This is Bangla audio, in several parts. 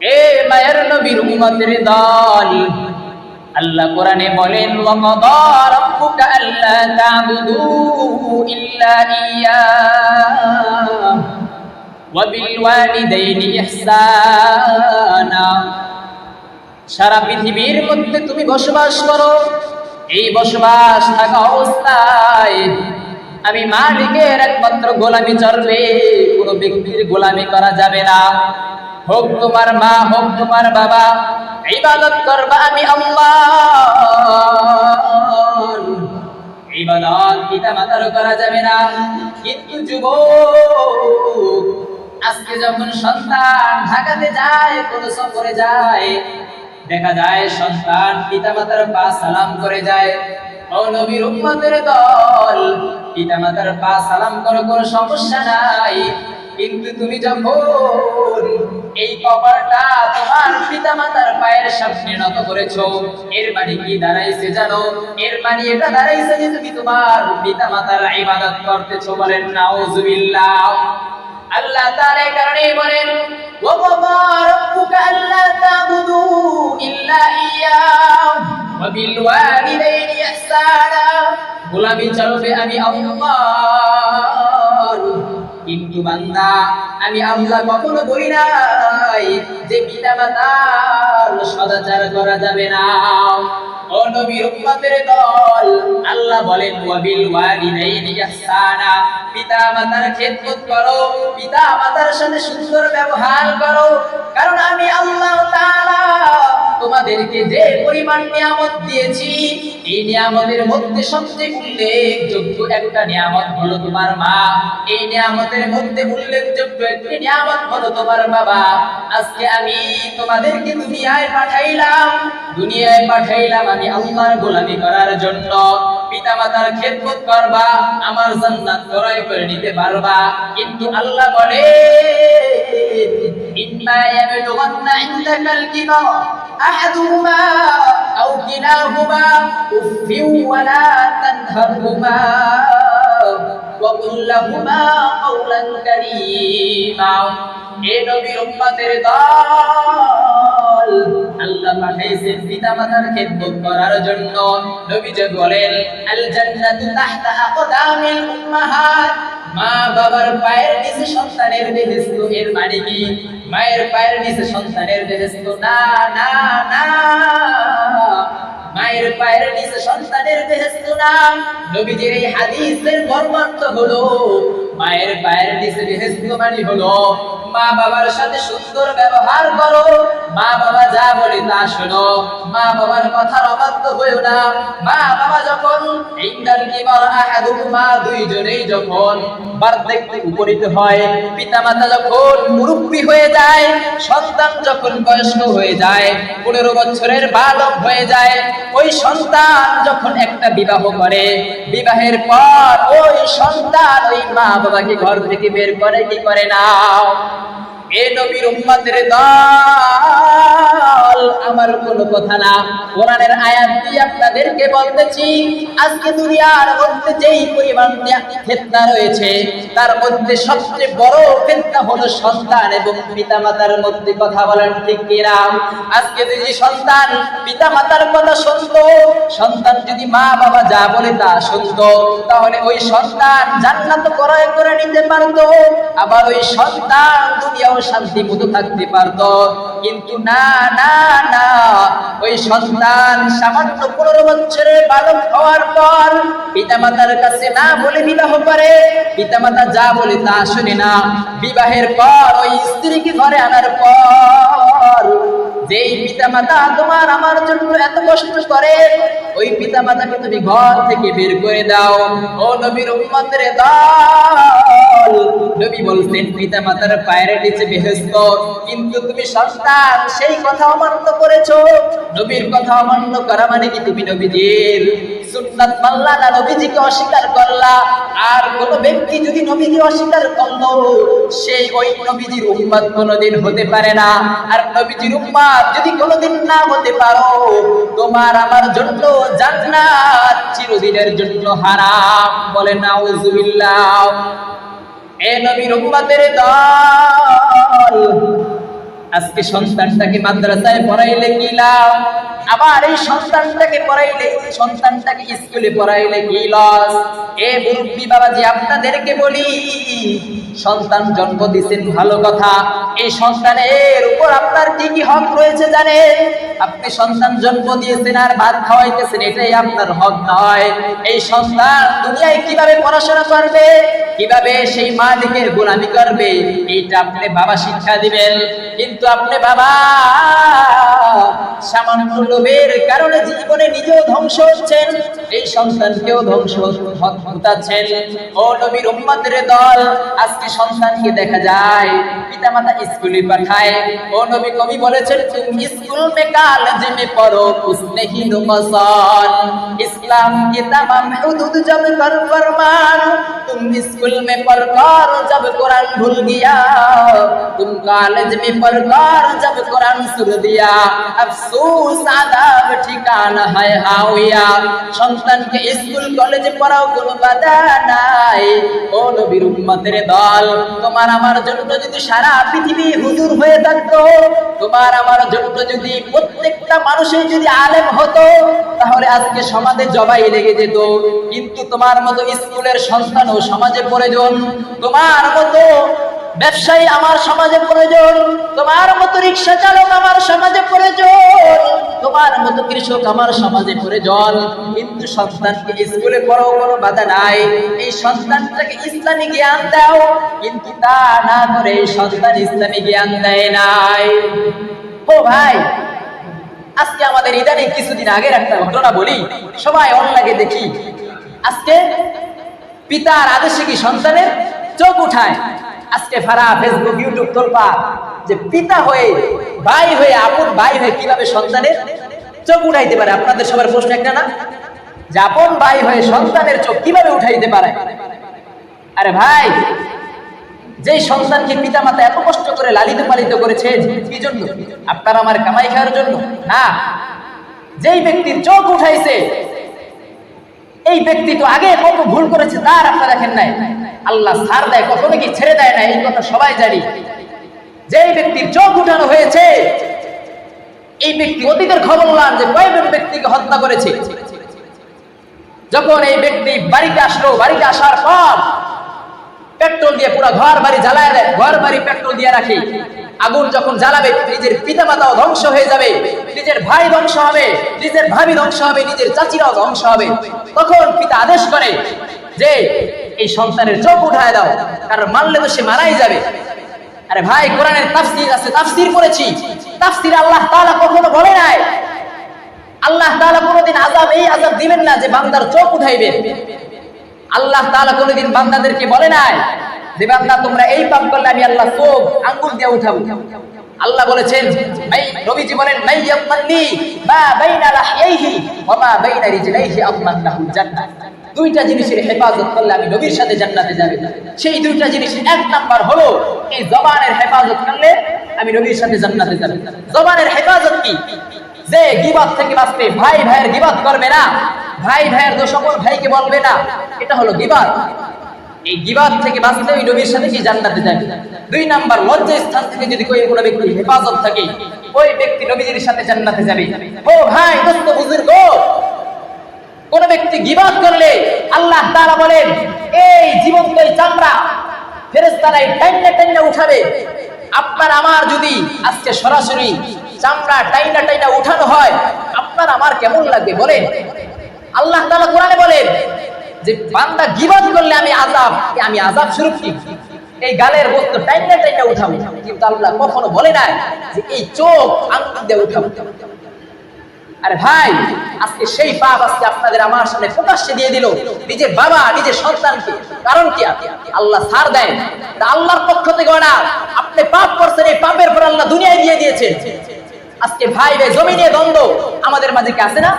এ মায়ের নবীর উম্মতের দল, আল্লাহ কোরআনে বলেন ওয়াকাদা রাব্বুকা আল্লা তা'বুদু ইল্লা ইয়্যাহু ওয়া বিল ওয়ালিদাইনি ইহসানা। সারা পৃথিবীর মধ্যে তুমি বসবাস করো, এই বসবাস থাকা অবস্থায় আমি মালিকের একমাত্র গোলামি চলবে, কোনো ব্যক্তির গোলামি করা যাবে না। হোক তোমার মা, হোক তোমার বাবা, ইবাদত করবা আমি আল্লাহর। ইবাদত পিতা মাতার করা যাবে না। কিন্তু যুবক, আজকে যখন সন্তান ঢাকাতে যায়, কোন সফরে যায়, দেখা যায় সন্তান পিতা মাতার পা সালাম করে যায়। ও নবীর উম্মতের দল, পিতা মাতার পা সালাম করো, কোনো সমস্যা নাই। কিন্তু তুমি যখন এই কপালটা তোমার পিতা মাতার পায়ের সামনে নত করেছো, এর মানে কি দাঁড়াইছে জানো? এর মানে এটা দাঁড়াইছে যে তুমি তোমার পিতা মাতার ইবাদত করতেছো। বলেন নাউজুবিল্লাহ। আল্লাহ তাআলা এই কারণেই বলেন ওয়াকাদা রাব্বুকা আল্লা তা'বুদু ইল্লা ইয়্যাহু ওয়া বিল ওয়ালিদাইনি ইহসানা। গোলামি চলবে আমি আল্লাহর। কিন্তু বান্দা, আমি আল্লাহ কখনো বলি নাই যে পিতা মাতার সদাচার করা যাবে না। ও নবীর উম্মতের দল, আল্লাহ বলেন ওয়া বিল ওয়ালিদাইনি ইহসানা। পিতা মাতার খেদমত করো, পিতা মাতার সাথে সুন্দর ব্যবহার করো। কারণ আমি আল্লাহ তাআলা তোমাদেরকে যে পরিমাণ নিয়ামত দিয়েছি, এই নিয়ামতের মধ্যে সবচেয়ে উল্লেখযোগ্য একটা নিয়ামত হলো তোমার মা। এই নিয়ামতের মধ্যে উল্লেখযোগ্য একটি নিয়ামত হলো তোমার বাবা। আজকে আমি তোমাদেরকে দুনিয়ায় পাঠাইলাম আমি আল্লাহর গোলামি করার জন্য। পিতা মাতার খেদমত করবা, আমার জান্নাত ক্রয় করে নিতে পারবা। কিন্তু আল্লাহ বলে ইম্মা ইয়াবলুগান্না ইনদাকাল কিবার আহাদুহুমা আও কিলাহুমা উফিউ ওয়া লা তানহারহুমা ওয়া কুল লাহুমা কাওলান কারীমা। এ নবীর উম্মতের দল, আল্লাহ পাঠাইছেন পিতা মাতার খেদমত করার জন্য। নবীজি বলেন আল জান্নাতু তাহতা আকদামিল উম্মাহাত। মা বাবার পায়ের নিচে সন্তানের বেহেশত। এর মানে কি? মায়ের পায়ের নিচে সন্তানের বেহেশত না, না, না। মায়ের পায়ের নিচে সন্তানের বেহেশত না। নবীজির এই হাদিসের মর্মার্থ হলো মায়ের পায়ের নিচে বেহেশত মানে হলো মা বাবার সাথে সুন্দর ব্যবহার করো, মা বাবা যা বলে তা শোনো, মা বাবার কথার অবাধ্য হইও না। মা বাবা যখন ইনদাল কিবার আহাদুহুমা, দুইজনেই যখন বার্ধক্যে উপনীত হয়, পিতা মাতা যখন মুরব্বী হয়ে যায়, সন্তান যখন বয়স্ক হয়ে যায়, 15 বছরের বালক হয়ে যায়, ওই সন্তান যখন একটা বিবাহ করে, বিবাহের পর ওই সন্তান ওই মা বাবাকে ঘর থেকে বের করে কি করে না? এ নবীর উম্মতের দল, আমার কোনো কথা না, কোরআনের আয়াত দিয়ে আপনাদেরকে বলতেছি। আজকে দুনিয়ার মধ্যে যেই পরিমাণ ফিতনা রয়েছে, তার মধ্যে সবচেয়ে বড় ফিতনা হলো সন্তান এবং পিতা মাতার মধ্যে। কথা বলেন ঠিক কিনা? আজকে যদি সন্তান পিতা মাতার কথা শুনতো, সন্তান যদি মা বাবা যা বলে তা শুনতো, তাহলে ওই সন্তান জান্নাত ক্রয় করে নিতে পারতো, আবার ওই সন্তান দুনিয়াও শান্তি মতো থাকতে পারতো। কিন্তু না, না, না, ওই সন্তান সামান্য 15 বছরের বালক হওয়ার পর পিতা মাতার কাছে না বলে বিবাহ করে, পিতা মাতা যা বলে তা শুনে না। বিবাহের পর ওই স্ত্রীকে ঘরে আনার পর যেই পিতা মাতা তোমার আমার জন্য এত কষ্ট করে, ওই পিতা মাতাকে তুমি ঘর থেকে বের করে দাও। ও নবীর উম্মতের দল, নবী বলছেন পিতা মাতার পায়ের নিচে বেহেশত, কিন্তু তুমি সন্তান সেই কথা অমান্য করেছো। নবীর কথা অমান্য করা মানে কি? তুমি নবীজির সুন্নাত মানলা না, নবীজিকে অস্বীকার করলা। আর কোন ব্যক্তি যদি নবীকে অস্বীকার করলো, সেই ওই নবীজির উম্মত কোনদিন হতে পারে না। আর নবীজির উম্মত যদি কোনদিন না হতে পারো, তোমার আমার জন্য জান্নাত চিরদিনের জন্য হারাম। বলে নাউজুবিল্লাহ। এ নবীর উম্মতের দল, আজকে সন্তানটাকে মাদ্রাসায় পড়াইলে কি লাভ, আবার এই সন্তানটাকে স্কুলে পড়াইলে কি লস। এ মুরব্বী বাবাজি, আপনাদেরকে বলি, সন্তান জন্ম দিয়েছেন ভালো কথা, এই সন্তানের উপর আপনার কি কি হক রয়েছে জানেন? আপনি সন্তান জন্ম দিয়েছেন আর ভাত খাওয়াইতেছেন, এটাই আপনার হক নয়। এই সন্তান দুনিয়ায় কিভাবে পড়াশোনা করবে, কিভাবে সেই মালিকের গোলামি করবে, এইটা আপনি বাবা শিক্ষা দিবেন। কিন্তু আপনি বাবা সামান্য লোভের কারণে জীবনে নিজেও ধ্বংস হচ্ছেন, এই সন্তানকেও ধ্বংস হতাচ্ছেন। ও নবীর উম্মতের দল, আজকে সন্তানকে দেখা যায় পিতামাতা স্কুলে পাঠায়। ও নবী কবি বলেছেন, তুমি স্কুল মে কলেজ মে পড়ো উসনে হি নুকসান, ইসলাম কি तमाम हुदूद जब कर फरमान, तुम स्कूल में पढ़कर जब कुरान भूल गया, तुम कॉलेज में पढ़कर जब कुरान सुन दिया, अफसोस आदाब ठिकाना है हाविया। সন্তানকে স্কুল কলেজে পড়াও কোনো বাধা নাই। ও নবীর উম্মতের দল, তোমার আমার জন্য যদি সারা পৃথিবী হুজুর হয়ে থাকতো, তোমার আমার জন্য যদি প্রত্যেকটা মানুষের যদি আলেম হতো, তাহলে আজকে সমাজে জবাই লেগে যেত। কিন্তু তোমার মতো স্কুলের সন্তানও সমাজে প্রয়োজন, তোমার মতো ব্যবসায়ী আমার সমাজে প্রয়োজন, তোমার মতো রিক্সা চালক আমার সমাজে প্রয়োজন, তোমার মতো কৃষক আমার সমাজে প্রয়োজন। কিন্তু সন্তানকে স্কুলে পড়াও কোনো বাধা নাই, এই সন্তানটাকে ইসলামী জ্ঞান দাও। কিন্তু তা না করে সন্তান ইসলামী জ্ঞান দেয় নাই। ও ভাই, আজকে আমাদের ইদানিং কিছুদিন আগের একটা ঘটনা বলি, সবাই অনলাইনে দেখি, আজকে পিতার আদেশে কি সন্তানের চোখ উঠায়। আজকে সারা ফেসবুক ইউটিউব তোলপা যে পিতা হয়ে, ভাই হয়ে, আপন ভাই হয়ে কিভাবে সন্তানের চোখ উঠাইতে পারে। আপনাদের সবার প্রশ্ন একটা না, যে আপন ভাই হয়ে সন্তানের চোখ কিভাবে উঠাইতে পারে? আরে ভাই, যেই সন্তানকে পিতা মাতা এত কষ্ট করে লালিত পালিত করেছে, কি জন্য? আপনার আমার কামাই খাওয়ার জন্য না। যেই ব্যক্তির চোখ উঠাইছে, এই ব্যক্তি তো আগে কত ভুল করেছে তার আপনারা দেখেন নাই। আল্লাহ ছাড় দেয়, কখনো কি ছেড়ে দেয় না, এই কথা সবাই জানি। যেই ব্যক্তির চোখ উঠানো হয়েছে, এই ব্যক্তি অতীতের খবর লান যে কয়েকজন ব্যক্তিকে হত্যা করেছে। যখন এই ব্যক্তি বাড়িতে আসলো, বাড়িতে আসার পর পেট্রোল দিয়ে পুরো ঘর বাড়ি জ্বালায় দেয়, ঘর বাড়ি পেট্রোল দিয়ে রাখে। আগুন যখন জ্বালাবে, নিজের পিতা মাতাও ধ্বংস হয়ে যাবে, নিজের ভাই ধ্বংস হবে, নিজের ভাবি ধ্বংস হবে, নিজের চাচিরাও ধ্বংস হবে। তখন পিতা আদেশ করে যে এই সন্তানের চোখ উঠায় দাও, কারণ মারলে তো সে মারাই যাবে। আরে ভাই, কোরআনের তাফসীর আছে, তাফসীর করেছি। তাফসীরে আল্লাহ তাআলা কখনো বলে নাই, আল্লাহ তাআলা কোনোদিন আযাব, এই আযাব দিবেন না যে বান্দার চোখ উঠাইবেন। আল্লাহ তাআলা কোনোদিন বান্দাদেরকে বলে নাই যে বান্দা তোমরা এই পাপ করলে আমি আল্লাহ চোখ আঙ্গুল দিয়ে উঠাবো। আল্লাহ বলেছেন, এই নবীজি বলেন, মাইয়ামাল্লি মা বাইনা লাহইহি ওয়া মা বাইনা রিজলাইহি আদমানাহুল জান্নাহ। দুইটা জিনিসের হেফাজত করলে আমি নবীর সাথে জান্নাতে যাব। সেই দুইটা জিনিস, এক নাম্বার হলো এই জবানের হেফাজত করলে আমি নবীর সাথে জান্নাতে যাব। জবানের হেফাজত কি? যে গীবত থেকে বাঁচবে, ভাই ভাইয়ের গীবত করবে না, ভাই ভাইয়ের দোষ অপর ভাইকে বলবে না, এটা হলো গীবত। এই গীবত থেকে বাঁচলে ওই নবীর সাথে কি জান্নাতে যাবে। দুই নাম্বার, লজ্জা স্থান থেকে যদি কোনো ব্যক্তি হেফাজত থাকে, ওই ব্যক্তি নবীর সাথে জান্নাতে যাবে। ও ভাই, দোস্ত, বুজুর্গ, কোন ব্যক্তি গীবত করলে আল্লাহ তাআলা বলেন এই জীবন্ত চামড়া ফেরেশতারা টাইনা টাইনা উঠাবে। আপনার আমার যদি আজকে সরাসরি চামড়া টাইনা টাইনা উঠানো হয়, আপনার আমার কেমন লাগবে বলেন? আল্লাহ তাআলা কোরআনে বলেন যে বান্দা গীবত করলে আমি আযাব স্বরূপ কি এই গালের বস্তু টাইনা টাইনা উঠাবো। কিন্তু আল্লাহ কখনো বলে নাই যে এই চোখ আঙ্গুল দিয়ে উঠাবো। আরে ভাই, আজকে সেই পাপ আজকে আপনাদের আমার সামনে প্রকাশ্যে দিয়ে দিল নিজের বাবা, নিজের সন্তানকে। কারণ কি? আল্লাহ ছাড় দেয়, আল্লাহর পক্ষ থেকে না। আপনি পাপ করছেন, এই পাপের পর আল্লাহ দুনিয়ায় দিয়ে দিয়েছেন। আজকে ভাই ভাই জমিনে দ্বন্দ্ব আমাদের মাঝে কি আছে না?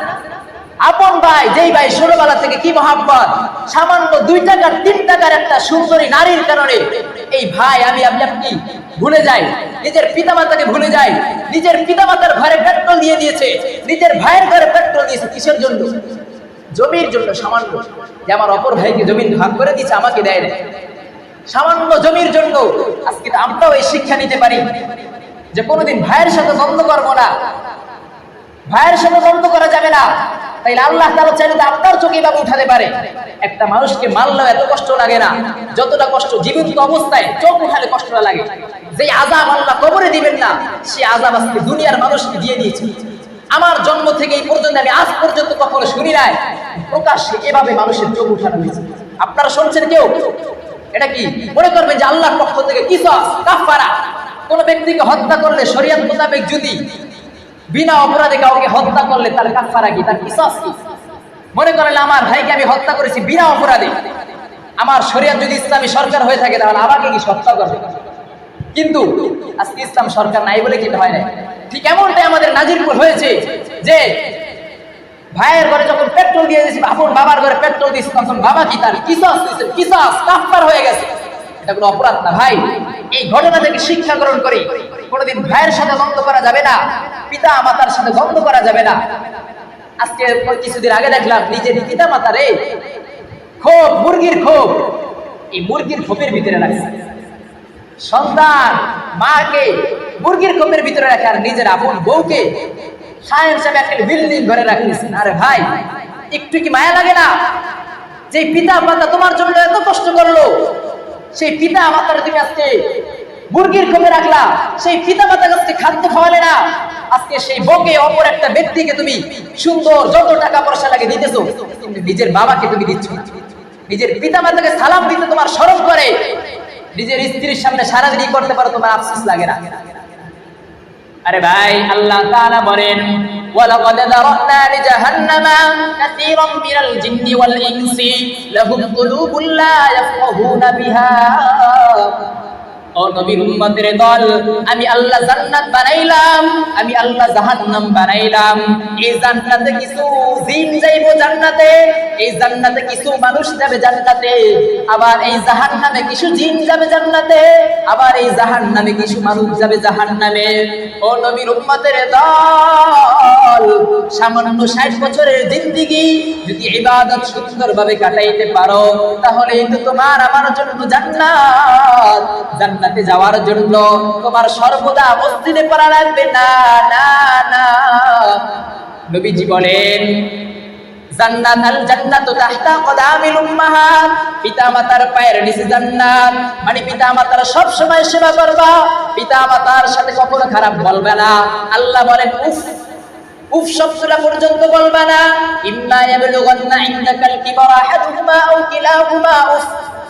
আপন ভাই, যেই ভাই ছোটবেলা থেকে কি মহাব্বত, সামান্য 2 টাকার 3 টাকার একটা সুন্দরী নারীর কারণে এই ভাই আপনি ভুলে যায়, নিজের পিতামাতাকে ভুলে যায়। নিজের পিতামাতার ঘরে পেট্রোল দিয়ে দিয়েছে, নিজের ভাইয়ের ঘরে পেট্রোল দিয়েছে, কিসের জন্য? জমির জন্য। সামান্য যে আমার অপর ভাইকে জমিন ভাগ করে দিয়েছে, আমাকে দেয় না, সামান্য জমির জন্য। আজকে আমরাও এই শিক্ষা নিতে পারি যে কোনোদিন ভাইয়ের সাথে দ্বন্দ্ব করবো না, ভাইয়ের সাথে দ্বন্দ্ব করা যাবে না, তাইলে আল্লাহ তাআলা চাইলে তো আপনার চোখে ভাবে উঠাতে পারে। একটা মানুষকে মারলেও এত কষ্ট লাগে না যতটা কষ্ট জীবন্ত অবস্থায় চোখ উঠালে কষ্টটা লাগে। যে আযাব আল্লাহ কবরে দিবেন না, সে আযাব আজকে দুনিয়ার মানুষকে দিয়ে দিয়েছে। আমার জন্ম থেকে এই পর্যন্ত আমি আজ পর্যন্ত কখনো শুনি নাই প্রকাশ্যে এভাবে মানুষের চোখ উঠানো হয়েছে। আপনারা শুনছেন কেউ? এটা কি মনে করবেন যে আল্লাহর পক্ষ থেকে কিসাস কাফারা? কোন ব্যক্তিকে হত্যা করলে শরীয়ত মোতাবেক যদি বিনা অপরাধে কাউকে হত্যা করলে তার কাফারা কি, তার কিসাস কি? মনে করেন আমার ভাইকে আমি হত্যা করেছি বিনা অপরাধে, আমার শরীয়ত যদি ইসলামী সরকার হয়ে থাকে তাহলে আমাকে কি হত্যা করবে? কিন্তু আজকে ইসলাম সরকার নাই বলে কি হয় না। ঠিক এমনটাই আমাদের নাজিরপুর হয়েছে যে ভাইয়ের ঘরে যখন পেট্রোল দিয়ে দিয়েছি, আপন বাবার ঘরে পেট্রোল দিয়েছি, তখন বাবা কি তার কিসাস দিয়েছে, কিসাস কাফার হয়ে গেছে। এটা কোনো অপরাধ না ভাই। এই ঘটনা থেকে শিক্ষা গ্রহণ করি কোনোদিন ভাইয়ের সাথে দ্বন্দ্ব করা যাবে না, পিতা মাতার সাথে দ্বন্দ্ব করা যাবে না। আজকে কিছুদিন আগে দেখলাম নিজের পিতা মাতারে খোপ, মুরগির খোপ, এই মুরগির খোপের ভিতরে রাখছে। সন্তান মাকে মুরগির খোপের ভিতরে রাখে আর নিজের আপন বউকে সায়েন্স হিসেবে একটা বিল্ডিং ঘরে রাখিয়েছেন। আরে ভাই, একটু কি মায়া লাগে না? যে পিতা মাতা তোমার জন্য এত কষ্ট করলো, সেই পিতা মাতার তুমি আজকে মুরগির খোপে রাখলা, সেই পিতা মাতার কাছে খাদ্য খাওয়ালে না, আজকে সেই বউকে অপর একটা ব্যক্তিকে তুমি সুন্দর যত টাকা পয়সা লাগে দিতেছো, কিন্তু নিজের বাবাকে তুমি দিচ্ছ না। নিজের পিতা মাতাকে সালাম দিতে তোমার শরম করে, নিজের স্ত্রীর সামনে সারাদিনই করতে পারো, তোমার আফসোস লাগে না? আরে ভাই, আল্লাহ তাআলা বলেন ওয়ালাকাদ যারানা লিজাহান্নামা কাসীরাম মিনাল জিন্নি ওয়াল ইনসি লাহুম কুলুবুন লা ইয়াফকাহুনা বিহা। ও নবীর উম্মতের দল, আমি আল্লাহ জান্নাত বানাইলাম, আমি আল্লাহ জাহান্নাম বানাইলাম। এই জান্নাতে কিছু জিন যাইবো জান্নাতে, এই জান্নাতে কিছু মানুষ যাবে জান্নাতে, আবার এই জাহান্নামে কিছু জিন যাবে জান্নাতে, আবার এই জাহান্নামে কিছু মানুষ যাবে জাহান্নামে। ও নবীর উম্মতের দল, সামান্য 60 বছরের জিন্দেগি যদি ইবাদত সুন্দরভাবে কাটাইতে পারো, তাহলে তো তোমার আমার জন্য জান্নাত। জান্নাতে যাওয়ার জন্য তোমার সর্বদা মসজিদে পড়া লাগবে না, না না। নবীজি বলেন জান্নাত, আল জান্নাতু তাহতা কদামিল উম্মাহাত, পিতামাতার পায়ের নিচে জান্নাত। মানে পিতামাতার সব সময় সেবা করবা, পিতামাতার সাথে কখনো খারাপ বলবে না। আল্লাহ বলেন উফ, উফ শব্দটা পর্যন্ত বলবা না। ইম্মা ইয়াবলুগান্না ইনদাকাল কিবারা আহাদুহুমা আও কিলাহুমা উফ।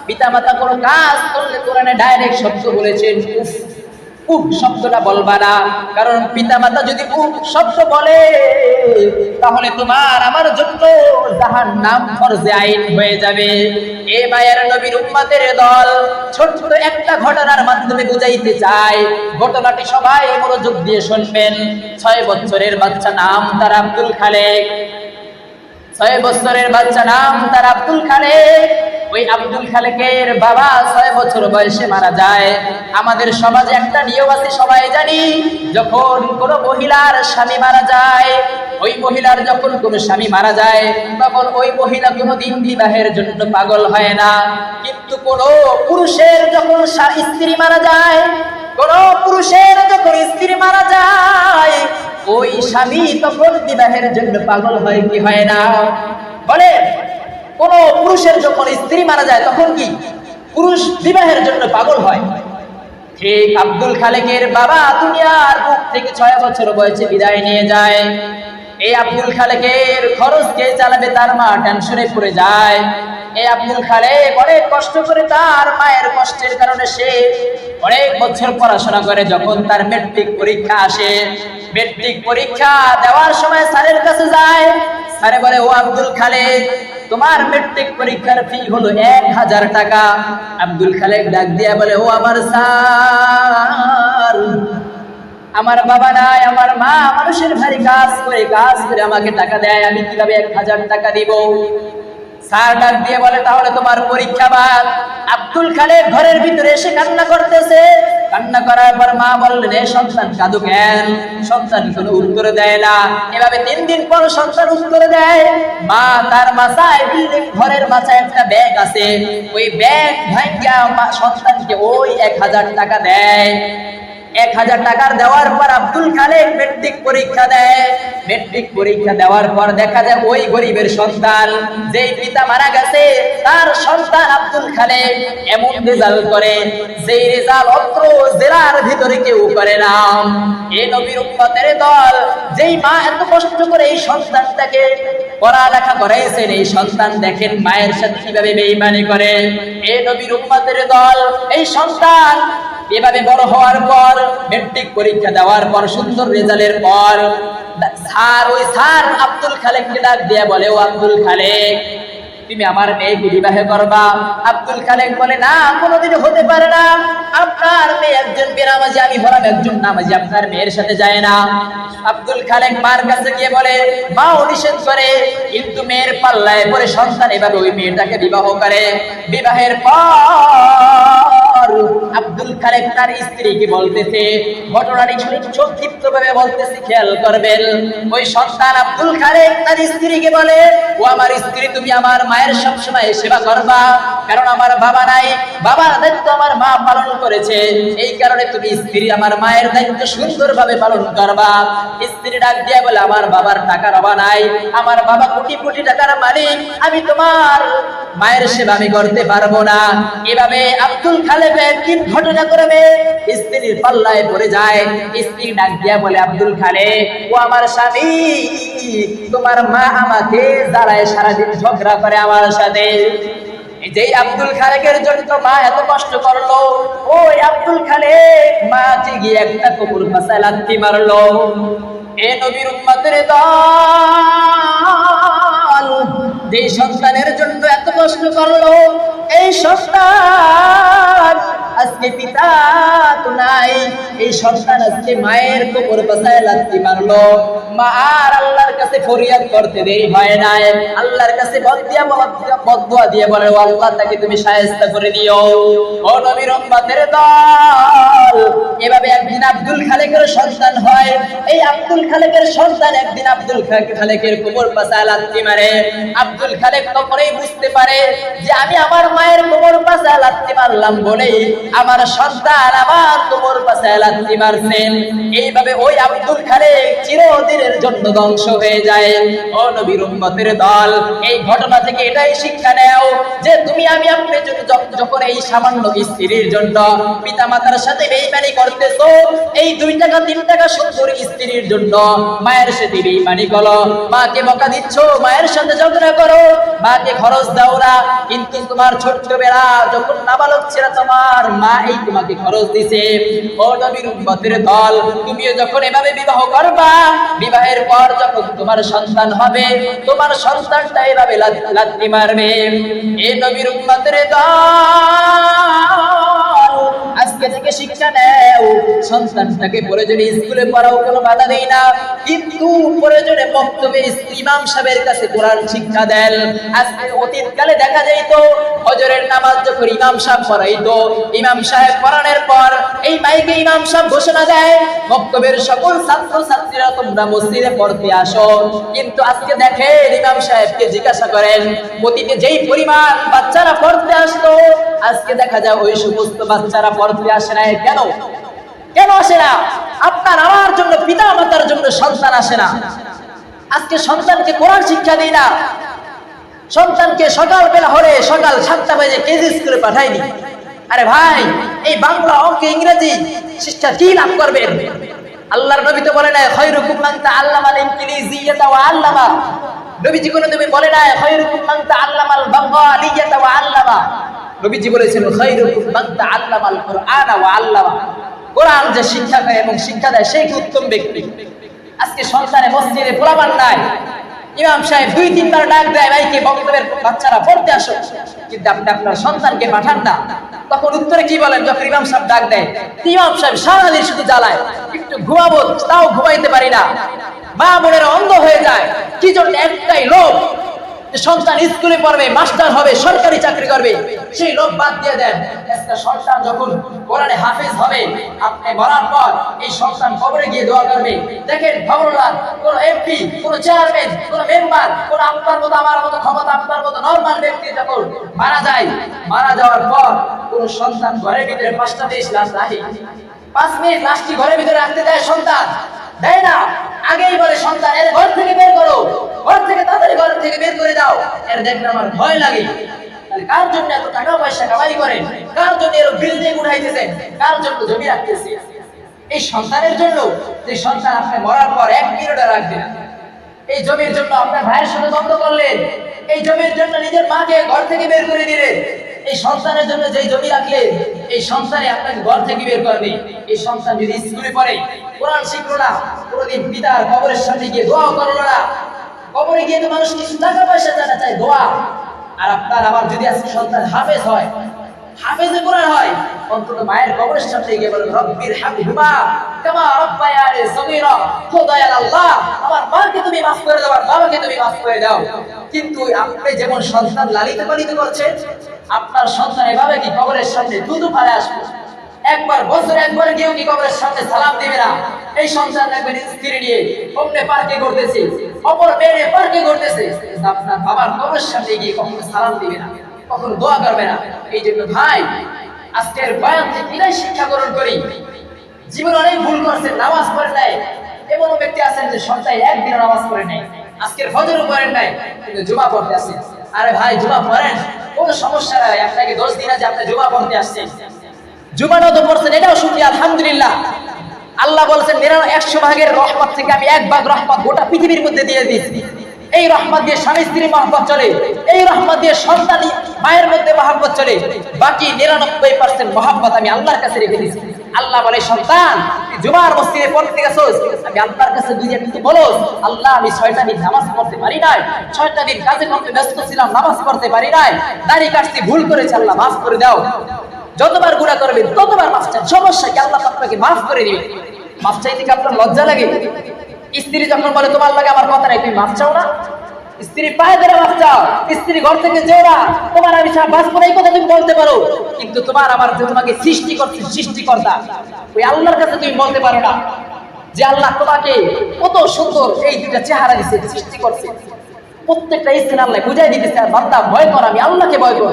পিতামাতা কোনো কাজ করলে কোরআনে ডাইরেক্ট শব্দ বলেছেন উফ, উফ শব্দটা বলবা না। কারণ পিতামাতা যদি উফ শব্দ বলে, তাহলে তোমার আমার জন্য জাহান্নাম ফরজে আইন হয়ে যাবে। এ মায়ের নবীর উম্মতের দল, ছোট্ট একটা ঘটনার মাধ্যমে বুঝাইতে চাই। ঘটনাটি সবাই মনোযোগ দিয়ে শুনবেন। 6 বছরের বাচ্চা, নাম তার আব্দুল খালেক। 6 বছরের বাচ্চা, নাম তার আব্দুল খালেক। ওই আব্দুল খালেকের বাবা 6 বছর বয়সে মারা যায়। আমাদের সমাজে একটা নিয়ম আছে, সবাই জানি, যখন কোনো মহিলার স্বামী মারা যায়, ওই মহিলার যখন কোনো স্বামী মারা যায়, তখন ওই মহিলা কোনোদিন বিবাহের জন্য পাগল হয় না। কিন্তু কোনো পুরুষের যখন স্ত্রী মারা যায়, কোন পুরুষের যখন স্ত্রী মারা যায়, ওই স্বামী তখন বিবাহের জন্য পাগল হয় কি হয় না? বলে কোন পুরুষের যখন স্ত্রী মারা যায় তখন কি পুরুষ বিবাহের জন্য পাগল হয়? ঠিক আব্দুল খালেকের বাবা দুনিয়ার বুক থেকে 6 বছর বয়সে বিদায় নিয়ে যায়। এই আব্দুল খালেকের খরচ কে চালাবে, তার মা টেনশনে পড়ে যায়। এই আব্দুল খালেক অনেক কষ্ট করে, তার মায়ের কষ্টের কারণে সে অনেক বছর পড়াশোনা করে। যখন তার মেট্রিক পরীক্ষা আসে, মেট্রিক পরীক্ষা দেওয়ার সময় স্যারের কাছে যায়। স্যারে বলে ও আব্দুল খালেক, তোমার মেট্রিক পরীক্ষার ফি হলো 1000 টাকা। আব্দুল খালেক ডাক দিয়া বলে ও আমার স্যার, আমার বাবা নাই, আমার মা মানুষের ভারী কাজ করে আমাকে টাকা দেয়, আমি কিভাবে 1000 টাকা দিব? স্যার ডাক দিয়ে বলে তাহলে তোমার পরীক্ষা বাদ। আব্দুল খালেক ঘরের ভিতরে এসে কান্না করতেছে। কান্না করার পর মা বললেন এ সন্তান কাঁদো কেন? সন্তান কোনো উত্তর দেয় না। এভাবে 3 দিন পর সন্তান উত্তর দেয়। মা তার মাথায়, বিল্ডিং ঘরের মাথায় একটা ব্যাগ আছে, ওই ব্যাগ ভাঙিয়া সন্তানকে ওই 1000 টাকা দেয়। 1000 টাকা দেওয়ার পর আব্দুল খালেক মেট্রিক পরীক্ষা দেয়। মেট্রিক পরীক্ষা দেওয়ার পর দেখা যায় ওই গরিবের সন্তান, যেই পিতা মারা গেছে তার সন্তান আব্দুল খালেক এমন রেজাল্ট করে যেই রেজাল্ট অত্র জেলার ভিতরে কেউ করে না। এই নবীর উম্মতের দল, যেই মা এত কষ্ট করে এই সন্তানটাকে পড়ালেখা করাইছেন, এই সন্তান দেখেন মায়ের সাথে কিভাবে বেঈমানি করে। এই নবীর উম্মতের দল, এই সন্তান এভাবে বড় হওয়ার পর মেট্রিক পরীক্ষা দেওয়ার পর সুন্দর রেজাল্টের পর ওই স্যার আব্দুল খালেককে ডাক দিয়ে বলে, ও আব্দুল খালেক, তুমি আমার মেয়েকে বিবাহ করবা? আব্দুল খালেক বলে, না, কোনোদিন হতে পারে না। আপনার মেয়ে একজন বেনামাজি, আমি হলাম একজন নামাজি, আপনার মেয়ের সাথে যায় না। আব্দুল খালেক মার কাছে গিয়ে বলে, মা নিষেধ করে, কিন্তু মেয়ের পাল্লায় পরে সন্তান এভাবে ওই মেয়েটাকে বিবাহ করে। বিবাহের পর আব্দুল খালেক তার স্ত্রীকে বলতেছে, ঘটনাটি সংক্ষিপ্ত ভাবে বলতেছি, খেয়াল করবেন। ওই সন্তান আব্দুল খালেক তার স্ত্রীকে বলে, ও আমার স্ত্রী, তুমি আমার মায়ের সবসময় সেবা করবা, কারণ আমার বাবা নাই, বাবার দায়িত্ব আমার মা পালন করেছে, এই কারণে তুমি স্ত্রী আমার মায়ের দায়িত্ব সুন্দরভাবে পালন করবা। স্ত্রী ডাক দিয়ে বলে, আমার বাবার টাকার অভাব নাই, আমার বাবা কোটি কোটি টাকার মালিক, আমি তোমার মায়ের সেবা আমি করতে পারবো না। এভাবে আব্দুল খালেক একদিন ঘটনা করবে, স্ত্রীর পাল্লায় পড়ে যায়। স্ত্রী ডাক দিয়া বলে, আব্দুল খালেক, ও আমার স্বামী, তোমার মা আমাকে জ্বালায়, সারাদিন ঝগড়া করে আমার সাথে। যেই আব্দুল খালেকের জন্য মা এত কষ্ট করলো, ওই আব্দুল খালেক মাকে গিয়ে একটা কুকুর ফাঁসায় লাথি মারলো। এ নবীর উম্মতের দল, যে সন্তানের জন্য এত কষ্ট করলো, এই সন্তান আজকে পিতা তো নাই, এই সন্তান আজকে মায়ের কোমর বাসায় লাথি মারলো। মা আর আল্লাহর কাছে ফরিয়াদ করতে দেরি হয় নাই, আল্লাহর কাছে বদদুয়া দিয়ে বলে, ও আল্লাহ, তাকে তুমি শায়েস্তা করে দিও। ও নবীর উম্মতের দল, এভাবে একদিন আব্দুল খালেকের সন্তান হয়। এই আব্দুল খালেকের সন্তান একদিন আব্দুল খালেকের কোমর বাসায় লাথি মারে। আব্দুল খালেক তখনই বুঝতে পারে যে আমি আমার মায়ের কোমর বাসায় লাথি মারলাম বলে আমার সন্তান আমার কোমর বাসায় লাথি মারছেন। এইভাবে ওই আব্দুল খালেক চিরদিনের জন্য ধ্বংস হয়ে যায়। ও নবীর উম্মতের দল, এই ঘটনা থেকে এটাই শিক্ষা নেও যে তুমি আমি আপনি যখন এই সামান্য স্ত্রীর জন্য পিতা মাতার সাথে বেঈমানি করতেছো, এই 2 টাকা 3 টাকা সুন্দর স্ত্রীর জন্য মায়ের সাথে বেঈমানি করো, মাকে বকা দিচ্ছ, মায়ের সাথে ঝগড়া করো, মাকে খরচ দাও না, কিন্তু তোমার ছোট্টবেলা যখন নাবালক ছিল তোমার মা এই তোমাকে খরচ দিছে। ও নবীর উম্মতের দল, তুমিও যখন এভাবে বিবাহ করবা, বিবাহের পর যখন তোমার সন্তান হবে, তোমার সন্তানটা এভাবে লাথি মারবে। এই নবীর উম্মতের দল, আজকে থেকে শিক্ষা নেও, সন্তানটাকে প্রয়োজনে স্কুলে পড়াও, কোনো বাধা দেই না, কিন্তু প্রয়োজনে বক্তব্যে ইমাম সাহেবের কাছে কোরআন শিক্ষা দেন। আজকে অতীতকালে দেখা যাইত ফজরের নামাজ যখন ইমাম সাহেব পড়াইতো, ইমাম সাহেব পড়ানোর পর এই মাইকে ইমাম সাহেব ঘোষণা দেয়, বক্তব্যের সকল ছাত্র ছাত্রীরা তোমরা মসজিদে পড়তে আসো। কিন্তু আজকে দেখেন ইমাম সাহেবকে জিজ্ঞাসা করেন, অতীতে যেই পরিমাণ বাচ্চারা পড়তে আসতো, আজকে দেখা যায় ওই সমস্ত বাচ্চারা পড়তে আসে না। কেন কেন আসে না? আপনার আমার জন্য, পিতা মাতার জন্য সন্তান আসে না। আজকে সন্তানকে কোরআন শিক্ষা দিই না, সন্তানকে সকালবেলা হলে সকাল 7টা বাজে কেজি স্কুলে পাঠাইনি। আরে ভাই, এই বাংলা, অঙ্ক, ইংরেজি শিক্ষা কি লাভ করবেন? আল্লাহর নবী তো বলে না, খায়রুকুম মান তাআল্লামাল ইনজিলিজিয়াতা ওয়া আল্লামা। নবীজি কোনো তুমি বলে না, খায়রুকুম মান তাআল্লামাল বাঙ্গালিয়াতা ওয়া আল্লামা। নবীজি বলেছেন, খায়রুকুম মান তাআল্লামাল কুরআনা ওয়া আল্লামা। কোরআন যে শিক্ষা দেয় এবং শিক্ষা দেয় সেই উত্তম ব্যক্তি। আজকে সন্তানে মসজিদে পোলাপান নাই, ইমাম সাহেব 2-3 বার ডাক দেয়, ভাইকে বক্তব্যের বাচ্চারা পড়তে আসো, কিন্তু আপনি আপনার সন্তানকে পাঠান না। তখন উত্তরে কি বলেন? যখন ইমাম সাহেব ডাক দেয়, ইমাম সাহেব সারাদিন শুধু জ্বালায়, একটু ঘুমাবো তাও ঘুমাইতে পারি না, মা বোনেরা অন্ধ হয়ে যায়। কি জন্য? একটাই লোভ, সন্তান স্কুলে পড়বে, মাস্টার হবে, সরকারি চাকরি করবে, সেই লোভ বাদ দিয়ে দেন। একটা সন্তান যখন কোরআনে হাফেজ হবে, আপনি মরার পর এই সন্তান কবরে গিয়ে দোয়া করবে। দেখেন খবরদার কোন এমপি, কোন চেয়ারম্যান, কোন মেম্বার, কোন আপনার মতো আমার মতো ক্ষমতা, আপনার মতো নরমাল ব্যক্তি যখন মারা যায়, মারা যাওয়ার পর কোন সন্তান ঘরের ভিতরে 5টা 20 লাখ রাখে, 5 মিনিট লাশটি ঘরের ভিতরে রাখতে দেয় সন্তান? দেয় না। আগেই বলে সন্তান এর ঘর থেকে বের করো, ঘর থেকে তাড়াতাড়ি ঘর থেকে বের করে দাও, এর দেখলে আমার ভয় লাগে। তাহলে কার জন্য এত টাকা পয়সা কামাই করেন? কার জন্য এর বিল্ডিং উঠাইতেছেন? কার জন্য জমি রাখতেছেন? এই সন্তানের জন্য, যে সন্তান আপনি মরার পর 1 মিনিটও রাখবেন না। এই জমির জন্য আপনার ভাইয়ের সাথে দ্বন্দ্ব করলেন, এই জমির জন্য নিজের মাকে ঘর থেকে বের করে দিলেন, এই সন্তানের জন্য যেই জমি রাখলেন, এই সন্তানে আপনাকে ঘর থেকে বের করবে। এই সন্তান যদি স্কুলে পড়ে, কোরআন শিখলো না, কোনোদিন পিতার কবরের সামনে গিয়ে দোয়া করলো না, কবরে গিয়ে তো মানুষ কিছু টাকা পয়সা জানা চায়, দোয়া। আর আপনার আবার যদি আজকে সন্তান হাফেজ হয়, হাফেজে কোরআন হয়, অন্তত মায়ের কবরের সামনে গিয়ে বলেন রব্বির হামহুমা কামা রাব্বায়ানি সগীরা, ও দয়াল আল্লাহ আমার মাকে তুমি মাফ করে দাও, আর বাবাকে তুমি মাফ করে দাও। কিন্তু আপনি যেমন সন্তান লালিত পালিত করছেন, আপনার সন্তান এভাবে কি কবরের সামনে দুধু পারে আসবে? একবার বছরে একবার গিয়েও কি কবরের সামনে সালাম দিবে না? এই সন্তান দেখবেন স্ত্রী নিয়ে অমনে পার্কে করতেছে, অপর মেয়ে পার্কে করতেছে, আপনার বাবার কবরের সামনে গিয়ে কখনো সালাম দিবে না, কখনো দোয়া করবে না। এই জন্য ভাই, আজকের বয়ান থেকে এটাই শিক্ষা গ্রহণ করি, জীবনে অনেক ভুল করছেন, নামাজ পড়েন নাই। এমন ব্যক্তি আছেন যে সপ্তাহে একদিনও নামাজ পড়ে নাই, আজকের ফজরও পড়েন নাই, কিন্তু জুমা পড়তে আসছেন। আরে ভাই, জুমা পড়েন, কোনো সমস্যা নাই, আপনাকে 10 দিন আছে আপনি জুমা পড়তে আসছেন, জুমাটাও তো পড়ছেন, এটাও শুকরিয়া, আলহামদুলিল্লাহ। আল্লাহ বলছেন 100 ভাগের রহমত থেকে আমি 1 ভাগ রহমত গোটা পৃথিবীর মধ্যে দিয়ে দিয়েছি। এই রহমত দিয়ে স্বামী স্ত্রীর মহব্বত চলে, এই রহমত দিয়ে সন্তান মায়ের মধ্যে মহব্বত চলে, বাকি 99% মহব্বত আমি আল্লাহর কাছে রেখে দিয়েছি। আল্লাহ বলে, সন্তান জুমার মসজিদে পড়তে গেছোস, আমি আল্লাহর কাছে দুইটা কিন্তু বলোস, আল্লাহ আমি 6টা দিন নামাজ পড়তে পারি নাই, 6টা দিন কাজে কর্মে ব্যস্ত ছিলাম, নামাজ পড়তে পারি নাই, দাড়ি কাটছি, ভুল করেছি, আল্লাহ মাফ করে দাও। যতবার গুনাহ করবেন ততবার মাফ চান, সমস্যা কি? আল্লাহ আপনাকে মাফ করে দিবে। মাফ চাইতে কি আপনার লজ্জা লাগে? স্ত্রী যখন বলে তোমার লাগে আমার কথা নাই, তুমি মাফ চাও না? স্ত্রী পায়ে ধরে মাফ চাও, স্ত্রী ঘর থেকে যেও না, তোমার আমি বাঁচবো না, এই কথা তুমি বলতে পারো, কিন্তু তোমার আমার যে তোমাকে সৃষ্টি করছে, সৃষ্টিকর্তা ওই আল্লাহর কাছে তুমি বলতে পারো না যে আল্লাহ তোমাকে কত সুন্দর এই দুটা চেহারা দিচ্ছে, সৃষ্টি করছে, প্রত্যেকটা স্থানে আল্লাহ বুঝাই দিতেছে, আর বান্দা ভয় করো, আমি আল্লাহকে ভয় করো,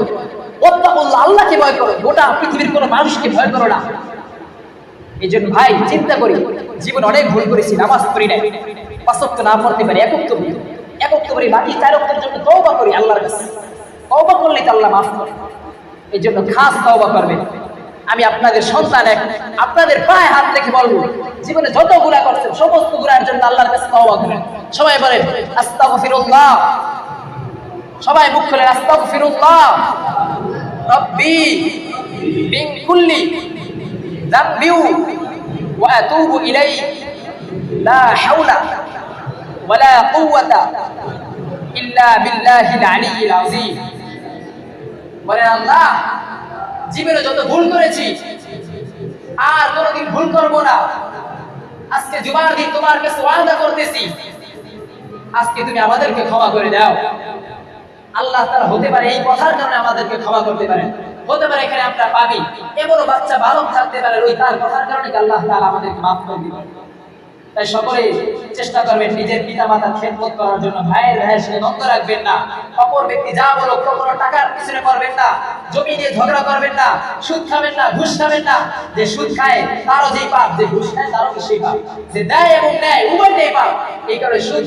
ওয়াত্তাকুল্লাহ, আল্লাহকে ভয় করো, গোটা পৃথিবীর কোনো মানুষকে ভয় করো না। এই জন্য ভাই চিন্তা করি, জীবন অনেক ভুল করেছি, নামাজ পড়ি নাই, 5 ওয়াক্ত না পড়তে পারি, একক করি, বাকি 4 ওয়াক্তের জন্য তওবা করি আল্লাহর কাছে, তওবা করলে তো আল্লাহ মাফ করে। এই জন্য খাস তওবা করবেন। আমি আপনাদের সন্তান, আপনাদের পায়ে হাত রেখে বলবো, জীবনে যত গুনাহ করছেন সমস্ত গুনাহের জন্য আল্লাহর কাছে তওবা করেন। সবাই বলেন আস্তাগফিরুল্লাহ, সবাই মুখ খুলে আস্তাগফিরুল্লাহ রব্বি মিন কুল্লি যামবি ওয়া আতুবু ইলাইহি লা হাওলা ওয়ালা কুওয়াতা ইল্লা বিল্লাহিল আলিয়্যিল আযীম। বলেন আল্লাহ, জীবনে যত ভুল করেছি আর কোনোদিন ভুল করব না। আজকে জুমার দিন তোমার কাছে ওয়াদা করতেছি, আজকে তুমি আমাদেরকে ক্ষমা করে দাও। আল্লাহ তাআলা হতে পারে এই কথার কারণে আমাদেরকে ক্ষমা করতে পারেন, হতে পারে এখানে আমরা পাবি এমনও বাচ্চা বালক থাকতে পারে ওই তার কথার কারণে আল্লাহ তাআলা আমাদেরকে মাফ করে দিবেন। তাই সকলে চেষ্টা করবেন নিজের পিতা মাতার খেদমত করার জন্য, ভাইয়ের সাথে দ্বন্দ্ব রাখবেন না, অপর ব্যক্তি যা বলো কখনো টাকার পিছনে করবেন না, জমি নিয়ে ঝগড়া করবেন না, সুদ খাবেন না, ঘুষ খাবেন না। যে সুদ খায় তারও যেই পাপ, যে ঘুষ খায় তারও সেই পাপ, যে দেয় এবং নেয় উভয়টাই পাপ। এই কারণে সুদ